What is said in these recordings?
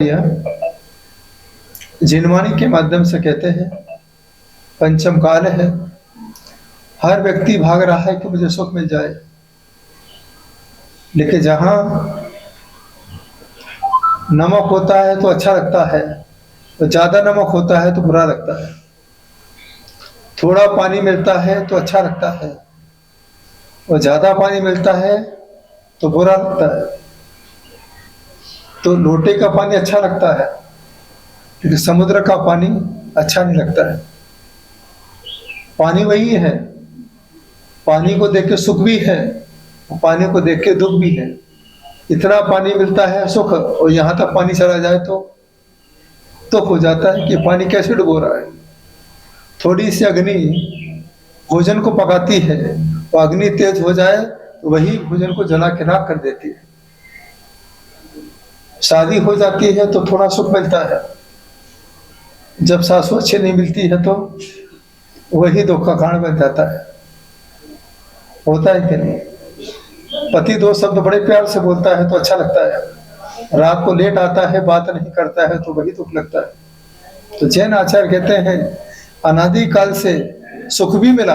यह जिनवाणी के माध्यम से कहते हैं पंचम काल है। हर व्यक्ति भाग रहा है कि मुझे सुख मिल जाए, लेकिन जहां नमक होता है तो अच्छा लगता है, तो ज्यादा नमक होता है तो बुरा लगता है। थोड़ा पानी मिलता है तो अच्छा लगता है, और ज्यादा पानी मिलता है तो बुरा लगता है। तो लोटे का पानी अच्छा लगता है, लेकिन समुद्र का पानी अच्छा नहीं लगता है। पानी वही है, पानी को देख के सुख भी है, पानी को देख के दुख भी है। इतना पानी मिलता है सुख, और यहाँ तक पानी चला जाए तो दुख हो जाता है कि पानी कैसे डुबो रहा है। थोड़ी सी अग्नि भोजन को पकाती है, और अग्नि तेज हो जाए तो वही भोजन को जला के राख कर देती है। शादी हो जाती है तो थोड़ा सुख मिलता है, जब सासू अच्छी नहीं मिलती है तो वही दुख का कारण बन जाता है। होता है कि नहीं? पति दो शब्द बड़े प्यार से बोलता है तो अच्छा लगता है, रात को लेट आता है, बात नहीं करता है तो वही दुख लगता है। तो जैन आचार्य कहते हैं अनादि काल से सुख भी मिला,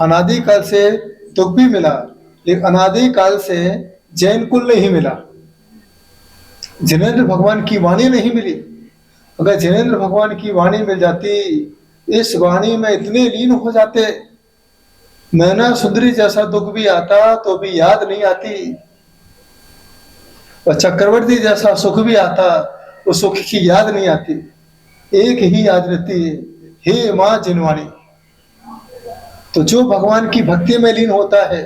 अनादि काल से दुख भी मिला, लेकिन अनादि काल से जैन कुल नहीं मिला। जिनेंद्र भगवान की वाणी नहीं मिली। अगर जिनेंद्र भगवान की वाणी मिल जाती, इस वाणी में इतने लीन हो जाते, मैना सुंदरी जैसा दुख भी आता तो भी याद नहीं आती, और चक्रवर्ती जैसा सुख भी आता, उस सुख की याद नहीं आती। एक ही याद रहती है, हे माँ जिनवाणी। तो जो भगवान की भक्ति में लीन होता है,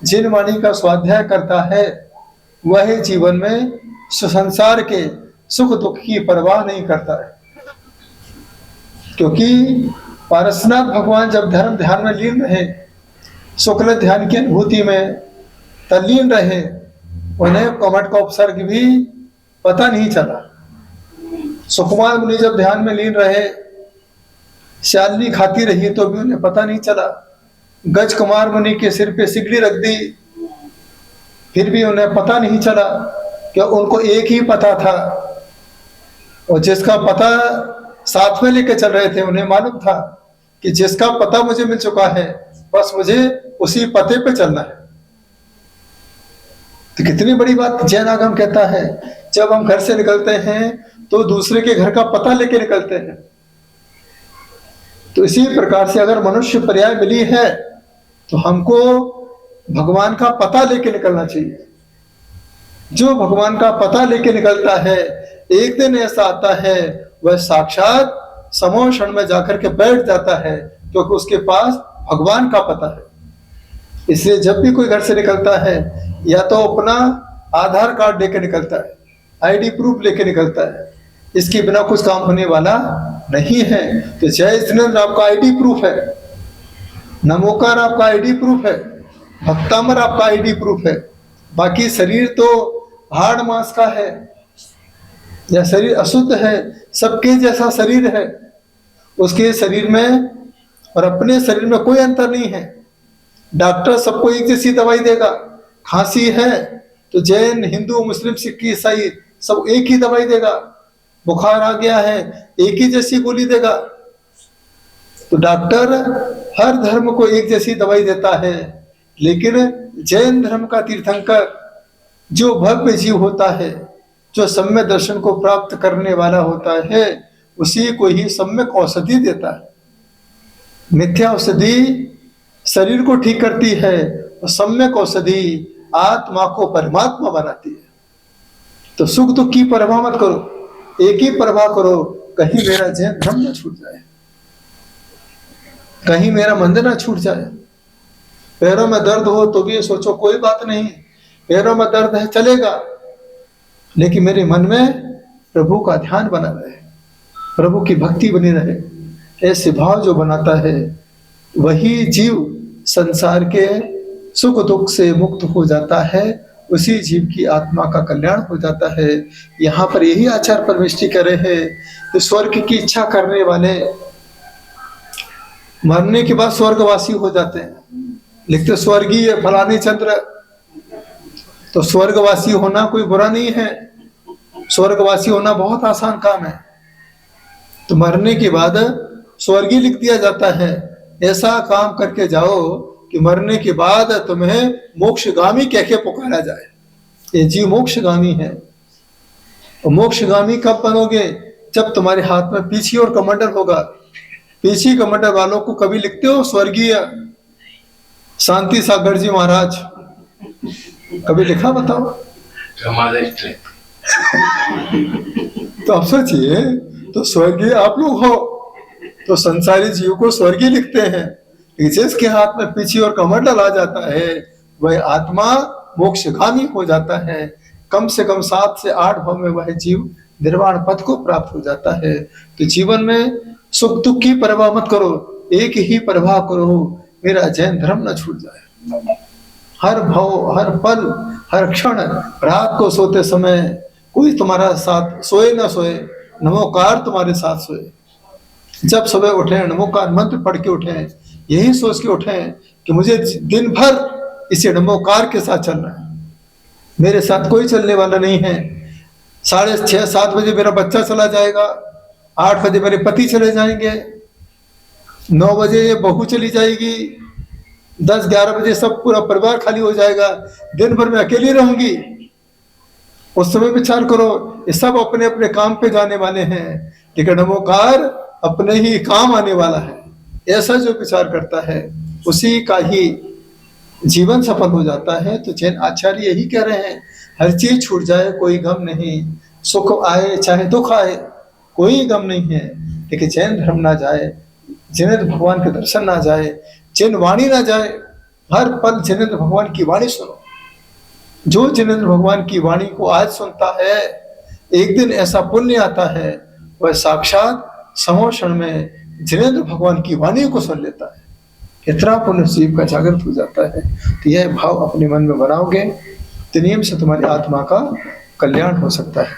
जिनवाणी का स्वाध्याय करता है, वह जीवन में संसार के सुख दुख की परवाह नहीं करता है। क्योंकि पारसनाथ भगवान जब धर्म ध्यान में लीन रहे, शुक्ल ध्यान की अनुभूति में तल्लीन रहे, उन्हें कमट का उपसर्ग भी पता नहीं चला। सुकुमार मुनि जब ध्यान में लीन रहे, शालिनी खाती रही तो भी उन्हें पता नहीं चला। गज कुमार मुनि के सिर पे सिगड़ी रख दी, फिर भी उन्हें पता नहीं चला, कि उनको एक ही पता था, और जिसका पता साथ में लेके चल रहे थे उन्हें मालूम था कि जिसका पता मुझे मिल चुका है, बस मुझे उसी पते पे चलना है। तो कितनी बड़ी बात जैन आगम कहता है, जब हम घर से निकलते हैं तो दूसरे के घर का पता लेके निकलते हैं। तो इसी प्रकार से अगर मनुष्य पर्याय मिली है तो हमको भगवान का पता लेके निकलना चाहिए। जो भगवान का पता लेके निकलता है, एक दिन ऐसा आता है वह साक्षात समो क्षण में जाकर के बैठ जाता है, क्योंकि उसके पास भगवान का पता है। इसलिए जब भी कोई घर से निकलता है, या तो अपना आधार कार्ड लेके निकलता है, आईडी प्रूफ लेके निकलता है, इसके बिना कुछ काम होने वाला नहीं है। तो जय जिनेंद्र आपका आईडी प्रूफ है, नमोकार आपका आईडी प्रूफ है, भक्तामर आपका आईडी प्रूफ है। बाकी शरीर तो हाड़ मांस का है, या शरीर अशुद्ध है, सबके जैसा शरीर है, उसके शरीर में और अपने शरीर में कोई अंतर नहीं है। डॉक्टर सबको एक जैसी दवाई देगा। खांसी है तो जैन, हिंदू, मुस्लिम, सिख, ईसाई सब एक ही दवाई देगा। बुखार आ गया है, एक ही जैसी गोली देगा। तो डॉक्टर हर धर्म को एक जैसी दवाई देता है, लेकिन जैन धर्म का तीर्थंकर जो भव्य जीव होता है, जो सम्यक दर्शन को प्राप्त करने वाला होता है, उसी को ही सम्यक औषधि देता है। मिथ्या औषधि शरीर को ठीक करती है, और सम्यक औषधि आत्मा को परमात्मा बनाती है। तो सुख दुख की परवाह मत करो, एक ही परवाह करो, कहीं मेरा जैन धर्म न छूट जाए, कहीं मेरा मंदिर न छूट जाए। पैरों में दर्द हो तो भी सोचो कोई बात नहीं, पैरों में दर्द है चलेगा, लेकिन मेरे मन में प्रभु का ध्यान बना रहे, प्रभु की भक्ति बनी रहे। ऐसे भाव जो बनाता है, वही जीव संसार के सुख दुख से मुक्त हो जाता है, उसी जीव की आत्मा का कल्याण हो जाता है। यहाँ पर यही आचार्य परमेष्ठी कह रहे हैं कि स्वर्ग की इच्छा करने वाले मरने के बाद स्वर्गवासी हो जाते हैं। लिखते स्वर्गीय फलानी चंद्र, तो स्वर्गवासी होना कोई बुरा नहीं है, स्वर्गवासी होना बहुत आसान काम है, तो मरने के बाद स्वर्गीय लिख दिया जाता है। ऐसा काम करके जाओ कि मरने के बाद तुम्हें मोक्षगामी कह के पुकारा जाए, ये जीव मोक्षगामी है। और मोक्षगामी कब बनोगे? जब तुम्हारे हाथ में पीछी और कमंडल होगा। पीछी कमंडल वालों को कभी लिखते हो स्वर्गीय शांति सागर जी महाराज, कभी लिखा बताओ? तो आप सोचिए, तो स्वर्गीय आप लोग हो, तो संसारी जीव को स्वर्गीय लिखते हैं। जिसके हाथ में पीछी और कमंडल आ जाता है वह आत्मा मोक्षगामी हो जाता है। कम से कम 7 से 8 भाव में वह जीव निर्वाण पद को प्राप्त हो जाता है। तो जीवन में सुख दुख की परवाह मत करो, एक ही परवाह करो, मेरा जैन धर्म न छूट जाए। हर भाव, हर पल, हर क्षण, रात को सोते समय कोई तुम्हारा साथ सोए ना सोए, नमोकार तुम्हारे साथ सोए। जब सुबह उठे नमोकार मंत्र पढ़ के उठे, यही सोच के उठे कि मुझे दिन भर इसे नमोकार के साथ चलना है, मेरे साथ कोई चलने वाला नहीं है। 6:30-7 बजे मेरा बच्चा चला जाएगा, 8 बजे मेरे पति चले जाएंगे, 9 बजे ये बहू चली जाएगी, 10-11 बजे सब पूरा परिवार खाली हो जाएगा, दिन भर मैं अकेली रहूंगी। उस समय विचार करो, ये सब अपने अपने काम पे जाने वाले हैं, लेकिन नमोकार अपने ही काम आने वाला है। ऐसा जो विचार करता है उसी का ही जीवन सफल हो जाता है। तो जैन आचार्य यही कह रहे हैं, हर चीज छूट जाए कोई गम नहीं, सुख आए चाहे दुख आए कोई गम नहीं है, लेकिन जैन धर्म ना जाए, जिनेंद्र भगवान के दर्शन ना जाए, जैन वाणी ना जाए। हर पल जिनेंद्र भगवान की वाणी सुनो। जो जिनेंद्र भगवान की वाणी को आज सुनता है, एक दिन ऐसा पुण्य आता है वह साक्षात समोषण में जिनेंद्र भगवान की वाणी को सुन लेता है। इतना पुण्य जीव का जागृत हो जाता है। तो यह भाव अपने मन में बनाओगे तो नियम से तुम्हारी आत्मा का कल्याण हो सकता है।